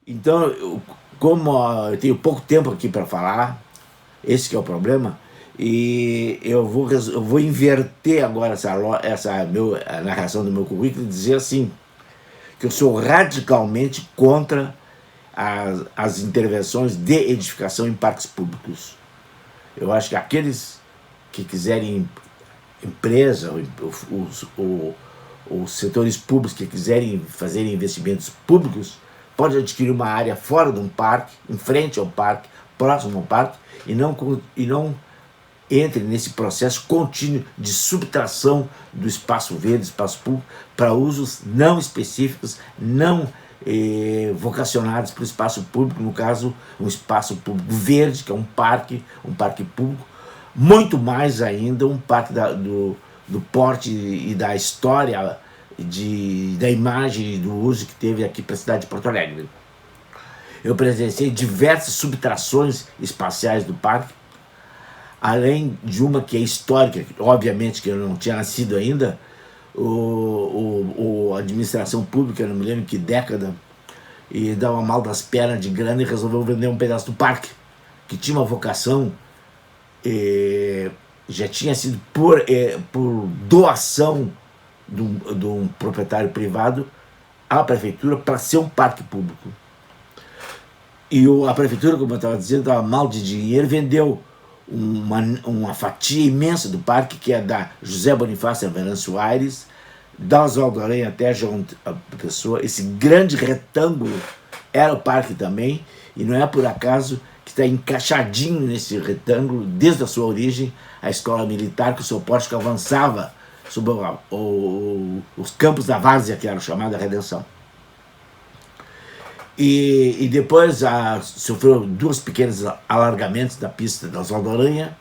Então, como eu tenho pouco tempo aqui para falar, esse que é o problema, e eu vou inverter agora a narração do meu currículo e dizer assim, que eu sou radicalmente contra as intervenções de edificação em parques públicos. Eu acho que aqueles que quiserem, empresa, os setores públicos que quiserem fazer investimentos públicos, pode adquirir uma área fora de um parque, em frente ao parque, próximo ao parque, e não entre nesse processo contínuo de subtração do espaço verde, espaço público, para usos não específicos, não vocacionados para o espaço público, no caso, um espaço público verde, que é um parque público, muito mais ainda um parque do porte e da história, da imagem e do uso que teve aqui para a cidade de Porto Alegre. Eu presenciei diversas subtrações espaciais do parque, além de uma que é histórica, obviamente que eu não tinha nascido ainda, a administração pública, eu não me lembro que década, e dava mal das pernas de grana e resolveu vender um pedaço do parque, que tinha uma vocação, já tinha sido por doação de um proprietário privado à prefeitura para ser um parque público. E a prefeitura, como eu estava dizendo, estava mal de dinheiro, vendeu uma fatia imensa do parque, que é da José Bonifácio Venâncio Aires, da Oswaldo Aranha até João Pessoa. Esse grande retângulo era o parque também, e não é por acaso que está encaixadinho nesse retângulo, desde a sua origem, a escola militar, que o seu pórtico avançava sobre os campos da várzea, que era chamada Redenção. E depois sofreu dois pequenos alargamentos da pista da Oswaldo Aranha.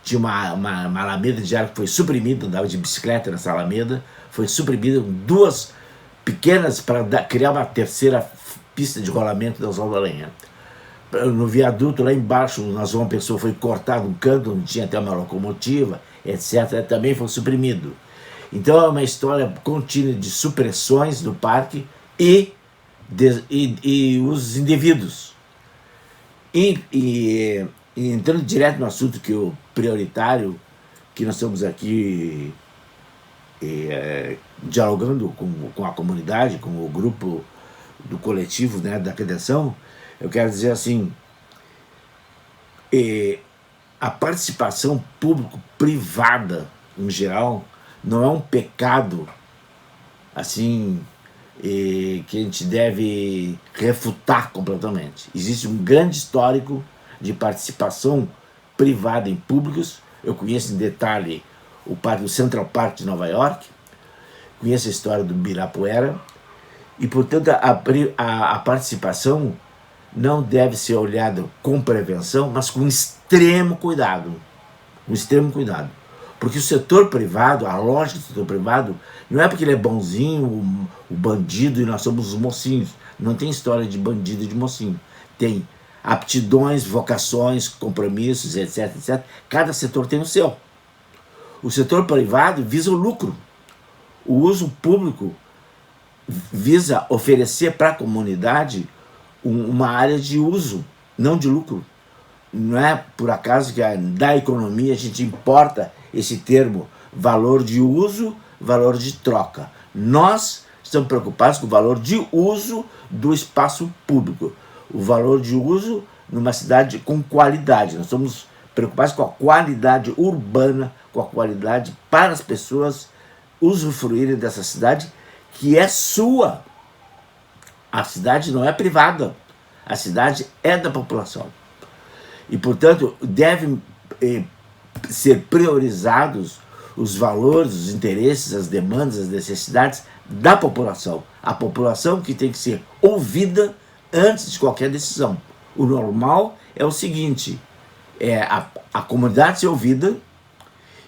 Tinha uma alameda de ar que foi suprimida, andava de bicicleta nessa alameda, foi suprimida, duas pequenas para criar uma terceira pista de rolamento da Oswaldo Aranha. No viaduto lá embaixo, na João Pessoa, foi cortado um canto onde tinha até uma locomotiva, etc., também foi suprimido. Então é uma história contínua de supressões do parque e usos indevidos. E entrando direto no assunto que o prioritário, que nós estamos aqui dialogando com a comunidade, com o grupo do coletivo, né, da Redenção, eu quero dizer assim, a participação público-privada, em geral, não é um pecado assim que a gente deve refutar completamente. Existe um grande histórico de participação privada em públicos. Eu conheço em detalhe o Central Park de Nova York, conheço a história do Ibirapuera, e portanto a participação não deve ser olhada com prevenção, mas com extremo cuidado. Porque o setor privado, a lógica do setor privado, não é porque ele é bonzinho, o bandido, e nós somos os mocinhos. Não tem história de bandido e de mocinho. Tem aptidões, vocações, compromissos, etc, etc. Cada setor tem o seu. O setor privado visa o lucro. O uso público visa oferecer para a comunidade uma área de uso, não de lucro. Não é por acaso que da economia a gente importa esse termo valor de uso, valor de troca. Nós estamos preocupados com o valor de uso do espaço público, o valor de uso numa cidade com qualidade. Nós estamos preocupados com a qualidade urbana, com a qualidade para as pessoas usufruírem dessa cidade, que é sua. A cidade não é privada, a cidade é da população. E, portanto, devem ser priorizados os valores, os interesses, as demandas, as necessidades da população. A população que tem que ser ouvida antes de qualquer decisão. O normal é o seguinte, a comunidade ser ouvida,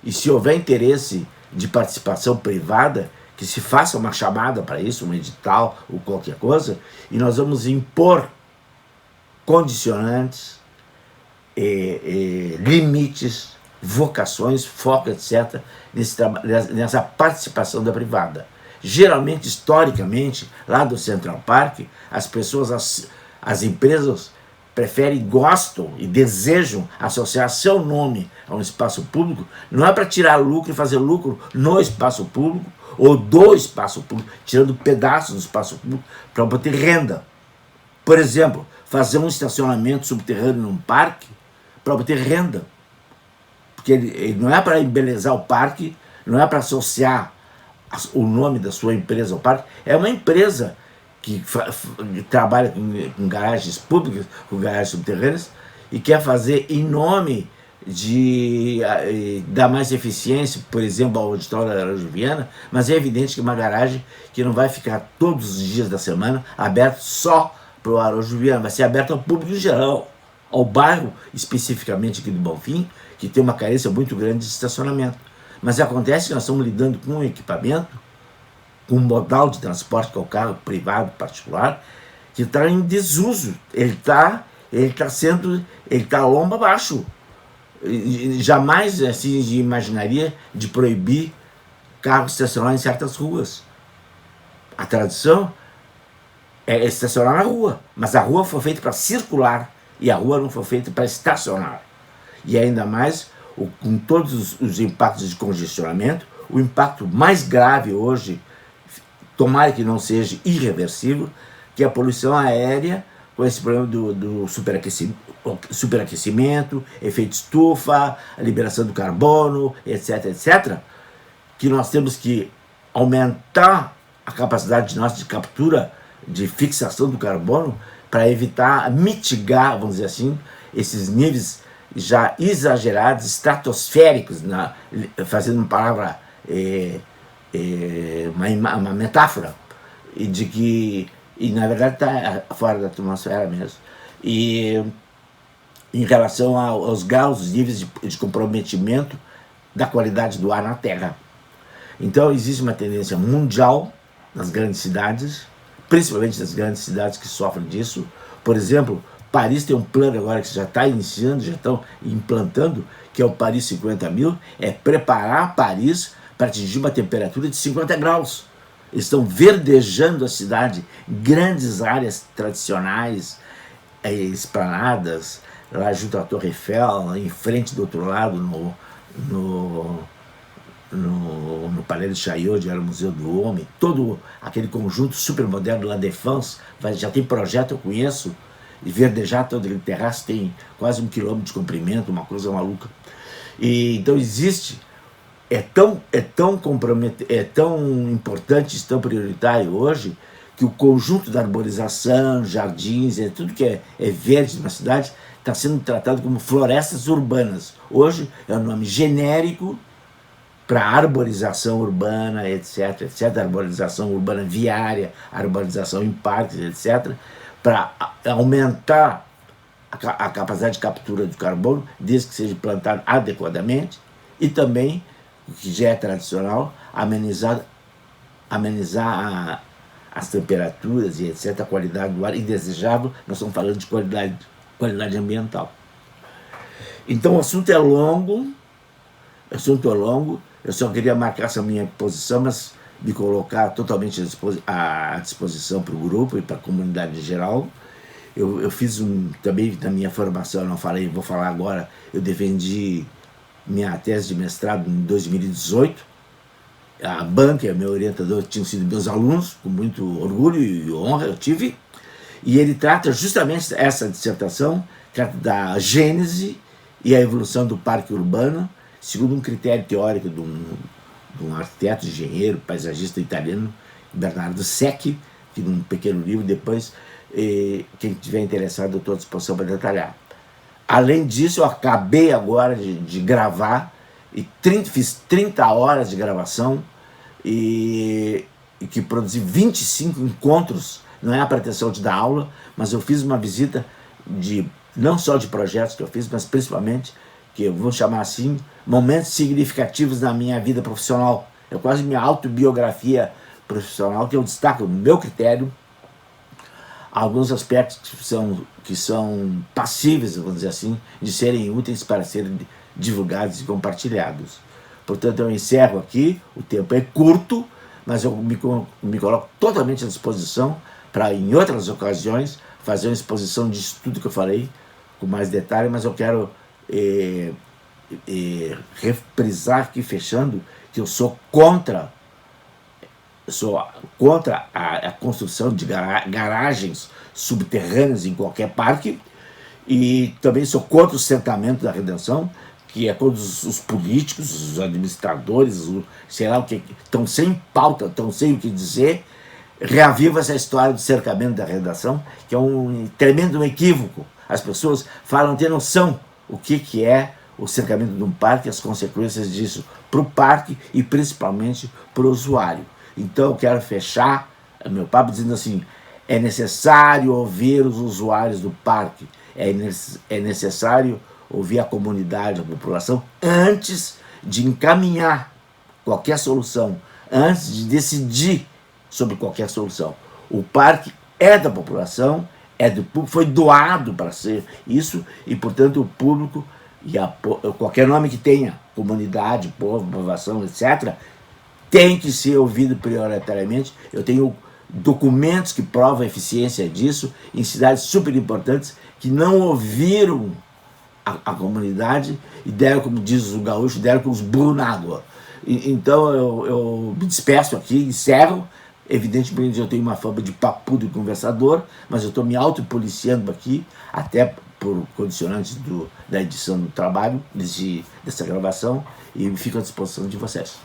e se houver interesse de participação privada, que se faça uma chamada para isso, um edital ou qualquer coisa, e nós vamos impor condicionantes, limites, vocações, foco, etc., nessa participação da privada. Geralmente, historicamente, lá do Central Park, as pessoas, as empresas preferem, gostam e desejam associar seu nome a um espaço público, não é para tirar lucro e fazer lucro no espaço público ou do espaço público, tirando pedaços do espaço público para obter renda. Por exemplo, fazer um estacionamento subterrâneo num parque para obter renda. Porque ele não é para embelezar o parque, não é para associar o nome da sua empresa ao parque, é uma empresa que trabalha com garagens públicas, com garagens subterrâneas, e quer fazer em nome de dar mais eficiência, por exemplo, ao auditório da Araújo Viana, mas é evidente que uma garagem que não vai ficar todos os dias da semana aberta só para o Araújo Viana, vai ser aberta ao público em geral, ao bairro especificamente aqui do Bonfim, que tem uma carência muito grande de estacionamento. Mas acontece que nós estamos lidando com um equipamento, com um modal de transporte, que é o carro privado, particular, que está em desuso. Ele está lomba abaixo. Jamais assim imaginaria de proibir carros estacionar em certas ruas. A tradição é estacionar na rua, mas a rua foi feita para circular e a rua não foi feita para estacionar. E ainda mais, com todos os impactos de congestionamento, o impacto mais grave hoje, tomara que não seja irreversível, que é a poluição aérea, com esse problema do superaquecimento, efeito estufa, a liberação do carbono, etc, etc, que nós temos que aumentar a capacidade de nossa de captura, de fixação do carbono, para evitar, mitigar, vamos dizer assim, esses níveis já exagerados, estratosféricos, fazendo uma palavra, uma metáfora, e de que, e na verdade está fora da atmosfera mesmo, e em relação aos graus, os níveis de comprometimento da qualidade do ar na Terra. Então existe uma tendência mundial nas grandes cidades, principalmente nas grandes cidades que sofrem disso. Por exemplo, Paris tem um plano agora que já está iniciando, já estão implantando, que é o Paris 50.000, é preparar Paris para atingir uma temperatura de 50 graus. Eles estão verdejando a cidade, grandes áreas tradicionais, esplanadas, lá junto à Torre Eiffel, em frente do outro lado, no Palais de Chaillot, onde era o Museu do Homem, todo aquele conjunto super moderno La Défense, já tem projeto, eu conheço, e verdejar todo aquele terraço tem quase 1 quilômetro de comprimento, uma coisa maluca. E então existe, é tão importante, tão prioritário hoje, que o conjunto da arborização, jardins, tudo que é verde na cidade, está sendo tratado como florestas urbanas. Hoje é um nome genérico para arborização urbana, etc, etc, arborização urbana viária, arborização em parques, etc, para aumentar a capacidade de captura do carbono, desde que seja plantado adequadamente, e também, o que já é tradicional, amenizar as temperaturas e etc, a qualidade do ar indesejável. Nós estamos falando de qualidade ambiental. Então o assunto é longo, eu só queria marcar essa minha posição, mas me colocar totalmente à disposição para o grupo e para a comunidade em geral. Eu fiz também na minha formação, não falei, vou falar agora, eu defendi minha tese de mestrado em 2018. A banca, meu orientador, tinham sido meus alunos, com muito orgulho e honra eu tive, e ele trata justamente essa dissertação, trata da gênese e a evolução do parque urbano, segundo um critério teórico de um arquiteto, engenheiro, paisagista italiano, Bernardo Secchi, que num pequeno livro depois, quem estiver interessado, eu estou à disposição para detalhar. Além disso, eu acabei agora de gravar, e fiz 30 horas de gravação, e que produzi 25 encontros, não é a pretensão de dar aula, mas eu fiz uma visita não só de projetos que eu fiz, mas principalmente, que eu vou chamar assim, momentos significativos na minha vida profissional. É quase minha autobiografia profissional, que eu destaco, no meu critério, alguns aspectos que são passíveis, vamos dizer assim, de serem úteis para serem divulgados e compartilhados. Portanto, eu encerro aqui, o tempo é curto, mas eu me coloco totalmente à disposição para, em outras ocasiões, fazer uma exposição disso tudo que eu falei, com mais detalhe, mas eu quero reprisar aqui, fechando, que eu sou contra a construção de garagens subterrâneas em qualquer parque, e também sou contra o cercamento da redenção, que é todos os políticos, os administradores, sei lá o que, estão sem pauta, estão sem o que dizer, reaviva essa história do cercamento da redação, que é um tremendo equívoco. As pessoas falam, não ter noção o que é o cercamento de um parque, as consequências disso para o parque e principalmente para o usuário. Então eu quero fechar meu papo dizendo assim, é necessário ouvir os usuários do parque, é necessário ouvir a comunidade, a população, antes de encaminhar qualquer solução, antes de decidir sobre qualquer solução. O parque é da população, é do público, foi doado para ser isso, e portanto o público, e qualquer nome que tenha, comunidade, povo, população, etc., tem que ser ouvido prioritariamente. Eu tenho documentos que provam a eficiência disso em cidades super importantes que não ouviram a comunidade e deram, como diz o gaúcho, deram com os burros na água. Então eu me despeço aqui, encerro. Evidentemente eu tenho uma fama de papudo e conversador, mas eu estou me autopoliciando aqui, até por condicionantes da edição do trabalho, dessa gravação, e fico à disposição de vocês.